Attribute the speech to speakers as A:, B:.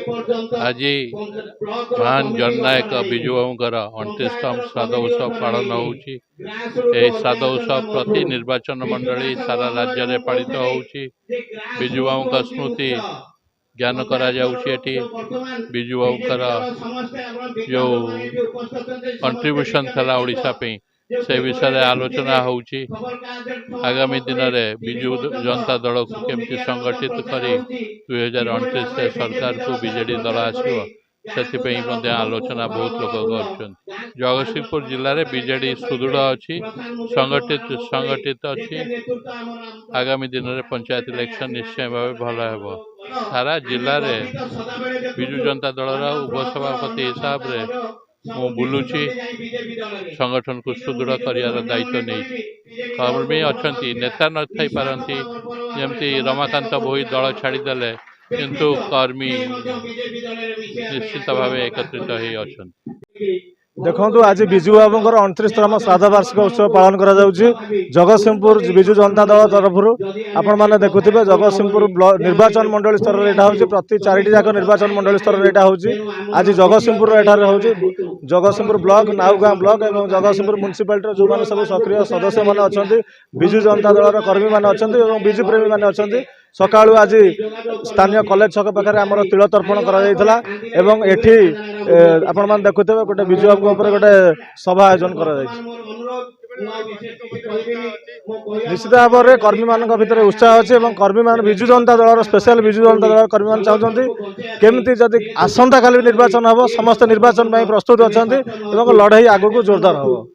A: आज महान जननायक विजु बाबूंकर 29तम श्राद्ध उत्सव पालन होउची। श्राद्ध उत्सव प्रति निर्वाचन मंडली सारा राज्य में पालित होउची। विजु बाबूंकर स्मृति ज्ञान करा जाउची। एटी विजु बाबूंकर जो कंट्रीब्यूशन था ओडिशा पे से विषय आलोचना होउची। आगामी दिन में विजु जनता दल को केमती संगठित करी 2029 से सरकार को बीजेडी दल आसो से आलोचना बहुत लोग कर। जगतसिंहपुर जिले में बीजेडी सुदृढ़ अच्छी संगठित अच्छी। आगामी दिन में पंचायत इलेक्शन निश्चय भाव भल हे। सारा जिले में विजु जनता दल उपसभापति हिसाब से मु बुलूची संगठन को सुदृढ़ कर दायित्व नहीं। कर्मी अच्छा नेता न थी पारती जमती रमाकांत भोई दल छाड़ीदे किंतु कर्मी निश्चित भाव एकत्रित हो।
B: देखो आज विजु बाबूंकर 29तम श्राद्ध वार्षिक उत्सव पालन करा जगतसिंहपुर विजु जनता दल तरफ आपण मैंने देखुवे जगतसिंहपुर निर्वाचन मंडल स्तर में यहाँ हूँ प्रति 4टी जाक निर्वाचन मंडल स्तर में यहाँ हूँ। आज जगतसिंहपुर एठार हूँ जगतसिंहपुर ब्लॉक नाउगाँ ब्लॉक और जगतसिंहपुर म्युनिसिपालिटी जो मैंने सब सक्रिय सदस्य मैंने अच्छा विजु जनता दल कर्मी मैंने अच्छा विजु प्रेमी मैंने अच्छा सका आज स्थानीय कॉलेज छक पाखे आम तिल तर्पण करा एठी आपण मैंने देखुवे गोटे विजु बाबू गोटे सभा आयोजन करा निश्चित भाव में कर्मी मान भर उत्साह अच्छे कर्मी मान विजु जनता दल स्पेशल विजु जनता दल कर्मी मान चाहते केमती जदि आसंता काली निर्वाचन हम समस्त निर्वाचन प्रस्तुत अच्छा लड़ाई आगू जोरदार हम।